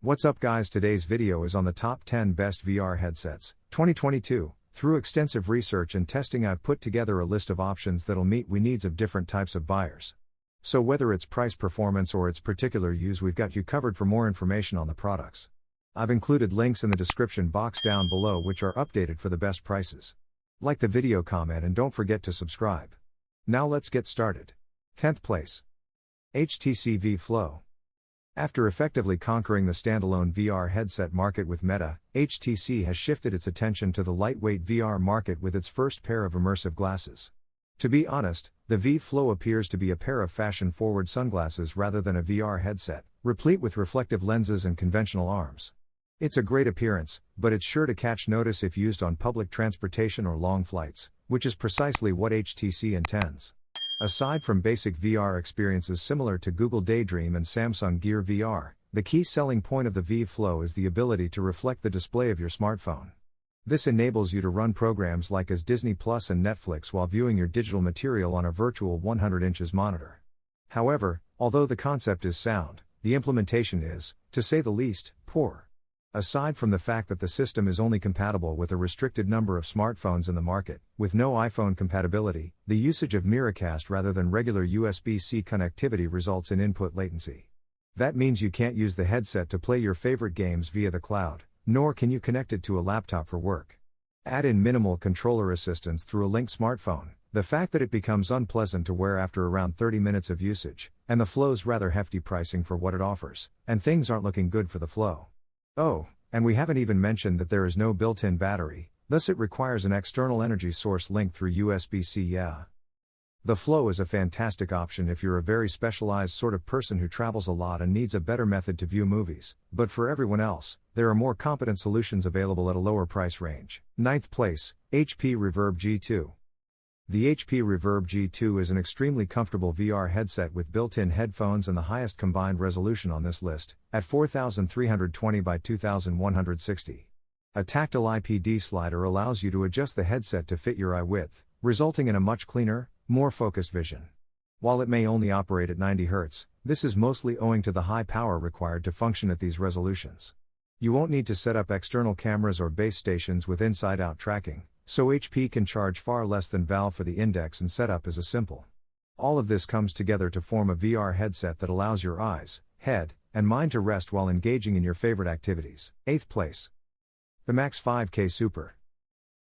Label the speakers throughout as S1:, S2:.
S1: What's up guys, today's video is on the top 10 best VR headsets, 2022. Through extensive research and testing I've put together a list of options that'll meet the needs of different types of buyers. So whether it's price performance or its particular use, we've got you covered. For more information on the products, I've included links in the description box down below which are updated for the best prices. Like the video, comment, and don't forget to subscribe. Now let's get started. 10th place. HTC Vive Flow. After effectively conquering the standalone VR headset market with Meta, HTC has shifted its attention to the lightweight VR market with its first pair of immersive glasses. To be honest, the Vive Flow appears to be a pair of fashion-forward sunglasses rather than a VR headset, replete with reflective lenses and conventional arms. It's a great appearance, but it's sure to catch notice if used on public transportation or long flights, which is precisely what HTC intends. Aside from basic VR experiences similar to Google Daydream and Samsung Gear VR, the key selling point of the Vive Flow is the ability to reflect the display of your smartphone. This enables you to run programs like as Disney Plus and Netflix while viewing your digital material on a virtual 100 inches monitor. However, although the concept is sound, the implementation is, to say the least, poor. Aside from the fact that the system is only compatible with a restricted number of smartphones in the market, with no iPhone compatibility, the usage of Miracast rather than regular USB-C connectivity results in input latency. That means you can't use the headset to play your favorite games via the cloud, nor can you connect it to a laptop for work. Add in minimal controller assistance through a linked smartphone, the fact that it becomes unpleasant to wear after around 30 minutes of usage, and the Flow's rather hefty pricing for what it offers, and things aren't looking good for the Flow. Oh, and we haven't even mentioned that there is no built-in battery, thus it requires an external energy source linked through USB-C. The Flow is a fantastic option if you're a very specialized sort of person who travels a lot and needs a better method to view movies, but for everyone else, there are more competent solutions available at a lower price range. 9th place, HP Reverb G2. The HP Reverb G2 is an extremely comfortable VR headset with built-in headphones and the highest combined resolution on this list, at 4320 by 2160. A tactile IPD slider allows you to adjust the headset to fit your eye width, resulting in a much cleaner, more focused vision. While it may only operate at 90 Hz, this is mostly owing to the high power required to function at these resolutions. You won't need to set up external cameras or base stations with inside-out tracking, so HP can charge far less than Valve for the index and setup is simple. All of this comes together to form a VR headset that allows your eyes, head, and mind to rest while engaging in your favorite activities. 8th place. Pimax 5K Super.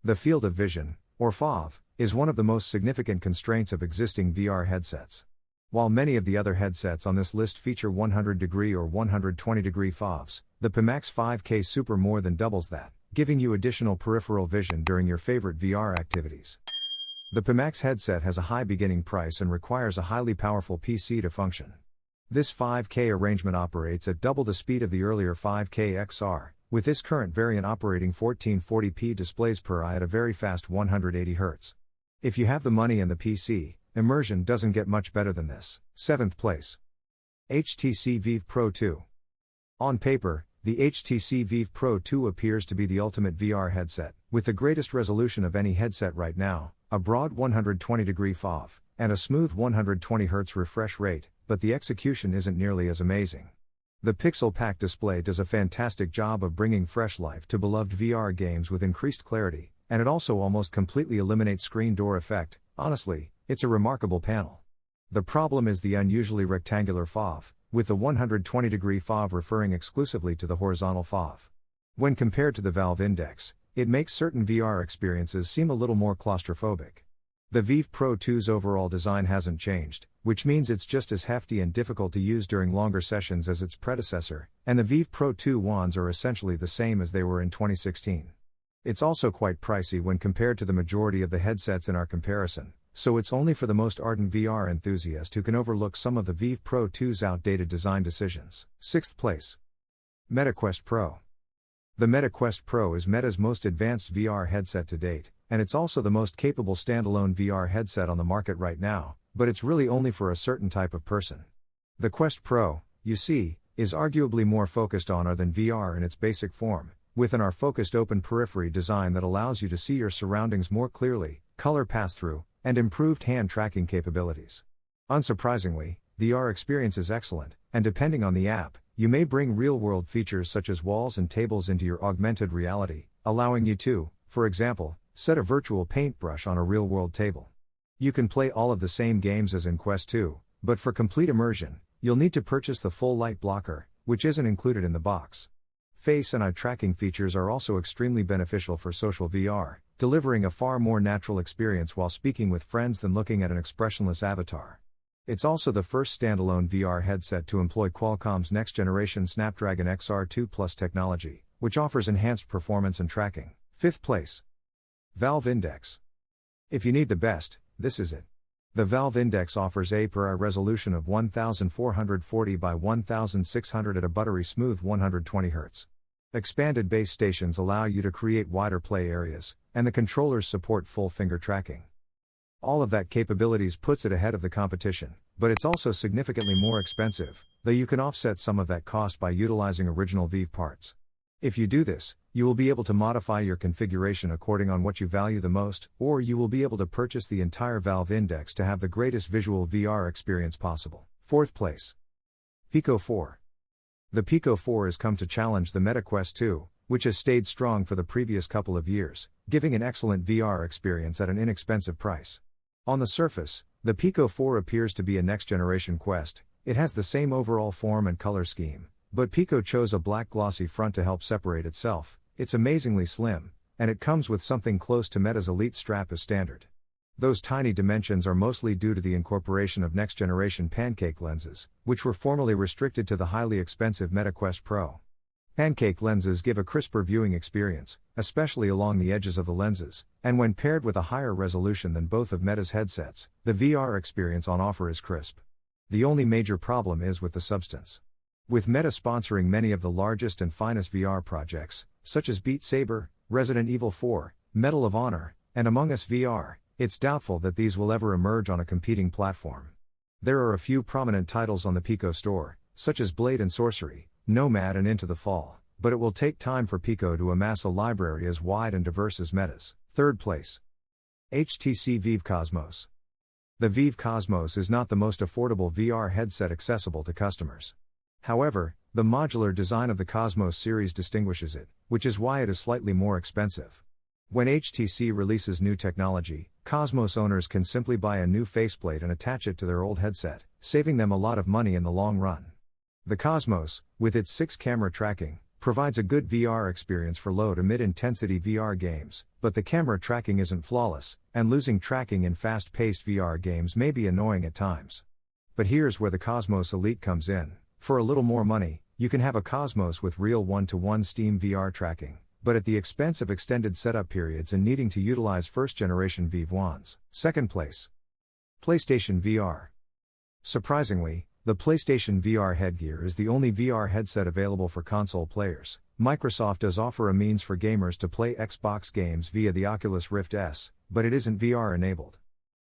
S1: The field of vision, or FOV, is one of the most significant constraints of existing VR headsets. While many of the other headsets on this list feature 100-degree or 120-degree FOVs, the Pimax 5K Super more than doubles that, giving you additional peripheral vision during your favorite VR activities. The Pimax headset has a high beginning price and requires a highly powerful PC to function. This 5K arrangement operates at double the speed of the earlier 5K XR, with this current variant operating 1440p displays per eye at a very fast 180 Hz. If you have the money and the PC, immersion doesn't get much better than this. 7th place. HTC Vive Pro 2. On paper, the HTC Vive Pro 2 appears to be the ultimate VR headset, with the greatest resolution of any headset right now, a broad 120-degree FOV, and a smooth 120 Hz refresh rate, but the execution isn't nearly as amazing. The pixel-packed display does a fantastic job of bringing fresh life to beloved VR games with increased clarity, and it also almost completely eliminates screen door effect. Honestly, it's a remarkable panel. The problem is the unusually rectangular FOV, with the 120-degree FOV referring exclusively to the horizontal FOV. When compared to the Valve Index, it makes certain VR experiences seem a little more claustrophobic. The Vive Pro 2's overall design hasn't changed, which means it's just as hefty and difficult to use during longer sessions as its predecessor, and the Vive Pro 2 wands are essentially the same as they were in 2016. It's also quite pricey when compared to the majority of the headsets in our comparison, so it's only for the most ardent VR enthusiast who can overlook some of the Vive Pro 2's outdated design decisions. 6th place. MetaQuest Pro. The MetaQuest Pro is Meta's most advanced VR headset to date, and it's also the most capable standalone VR headset on the market right now, but it's really only for a certain type of person. The Quest Pro, you see, is arguably more focused on AR than VR in its basic form, with an AR-focused open periphery design that allows you to see your surroundings more clearly, color pass-through, and improved hand tracking capabilities. Unsurprisingly, the VR experience is excellent, and depending on the app, you may bring real-world features such as walls and tables into your augmented reality, allowing you to, for example, set a virtual paintbrush on a real-world table. You can play all of the same games as in Quest 2, but for complete immersion, you'll need to purchase the full light blocker, which isn't included in the box. Face and eye tracking features are also extremely beneficial for social VR, delivering a far more natural experience while speaking with friends than looking at an expressionless avatar. It's also the first standalone VR headset to employ Qualcomm's next-generation Snapdragon XR2 Plus technology, which offers enhanced performance and tracking. 5th place. Valve Index. If you need the best, this is it. The Valve Index offers a per eye resolution of 1440 by 1600 at a buttery smooth 120 Hz. Expanded base stations allow you to create wider play areas, and the controllers support full finger tracking. All of that capabilities puts it ahead of the competition, but it's also significantly more expensive, though you can offset some of that cost by utilizing original Vive parts. If you do this, you will be able to modify your configuration according on what you value the most, or you will be able to purchase the entire Valve Index to have the greatest visual VR experience possible. 4th place. Pico 4. The Pico 4 has come to challenge the Meta Quest 2, which has stayed strong for the previous couple of years, giving an excellent VR experience at an inexpensive price. On the surface, the Pico 4 appears to be a next-generation Quest. It has the same overall form and color scheme, but Pico chose a black glossy front to help separate itself. It's amazingly slim, and it comes with something close to Meta's Elite strap as standard. Those tiny dimensions are mostly due to the incorporation of next-generation pancake lenses, which were formerly restricted to the highly expensive Meta Quest Pro. Pancake lenses give a crisper viewing experience, especially along the edges of the lenses, and when paired with a higher resolution than both of Meta's headsets, the VR experience on offer is crisp. The only major problem is with the substance. With Meta sponsoring many of the largest and finest VR projects, such as Beat Saber, Resident Evil 4, Medal of Honor, and Among Us VR, it's doubtful that these will ever emerge on a competing platform. There are a few prominent titles on the Pico store, such as Blade and Sorcery, Nomad and Into the Fall, but it will take time for Pico to amass a library as wide and diverse as Meta's. 3rd place. HTC Vive Cosmos. The Vive Cosmos is not the most affordable VR headset accessible to customers. However, the modular design of the Cosmos series distinguishes it, which is why it is slightly more expensive. When HTC releases new technology, Cosmos owners can simply buy a new faceplate and attach it to their old headset, saving them a lot of money in the long run. The Cosmos, with its 6-camera tracking, provides a good VR experience for low to mid-intensity VR games, but the camera tracking isn't flawless, and losing tracking in fast-paced VR games may be annoying at times. But here's where the Cosmos Elite comes in. For a little more money, you can have a Cosmos with real one-to-one Steam VR tracking, but at the expense of extended setup periods and needing to utilize first-generation Vive wands. 2nd place. PlayStation VR. Surprisingly, the PlayStation VR headgear is the only VR headset available for console players. Microsoft does offer a means for gamers to play Xbox games via the Oculus Rift S, but it isn't VR enabled.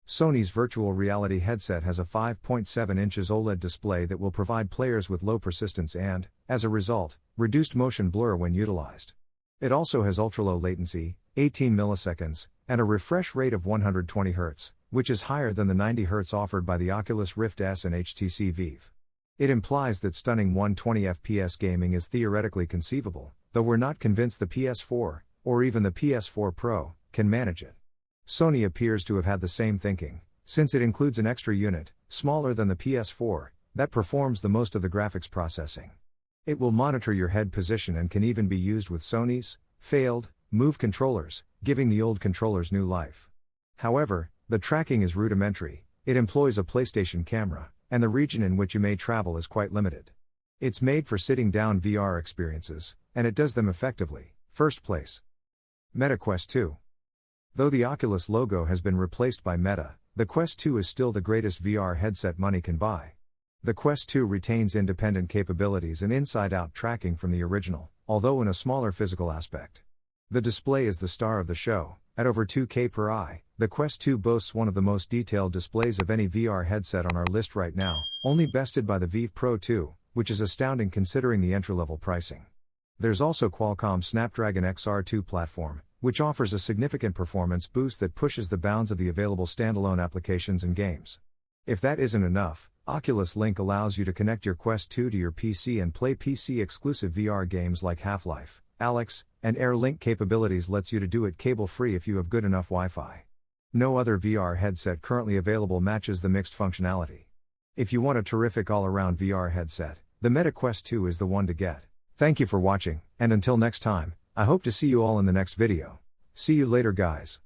S1: Sony's virtual reality headset has a 5.7 inches OLED display that will provide players with low persistence and, as a result, reduced motion blur when utilized. It also has ultra-low latency, 18 milliseconds, and a refresh rate of 120 Hz, which is higher than the 90 Hz offered by the Oculus Rift S and HTC Vive. It implies that stunning 120 FPS gaming is theoretically conceivable, though we're not convinced the PS4, or even the PS4 Pro, can manage it. Sony appears to have had the same thinking, since it includes an extra unit, smaller than the PS4, that performs the most of the graphics processing. It will monitor your head position and can even be used with Sony's failed Move controllers, giving the old controllers new life. However, the tracking is rudimentary, it employs a PlayStation camera, and the region in which you may travel is quite limited. It's made for sitting down VR experiences, and it does them effectively. 1st place. Meta Quest 2. Though the Oculus logo has been replaced by Meta, the Quest 2 is still the greatest VR headset money can buy. The Quest 2 retains independent capabilities and inside-out tracking from the original, although in a smaller physical aspect. The display is the star of the show. At over 2K per eye, the Quest 2 boasts one of the most detailed displays of any VR headset on our list right now, only bested by the Vive Pro 2, which is astounding considering the entry-level pricing. There's also Qualcomm's Snapdragon XR2 platform, which offers a significant performance boost that pushes the bounds of the available standalone applications and games. If that isn't enough, Oculus Link allows you to connect your Quest 2 to your PC and play PC-exclusive VR games like Half-Life, Alyx, and Air Link capabilities lets you to do it cable-free if you have good enough Wi-Fi. No other VR headset currently available matches the mixed functionality. If you want a terrific all-around VR headset, the Meta Quest 2 is the one to get. Thank you for watching, and until next time, I hope to see you all in the next video. See you later guys.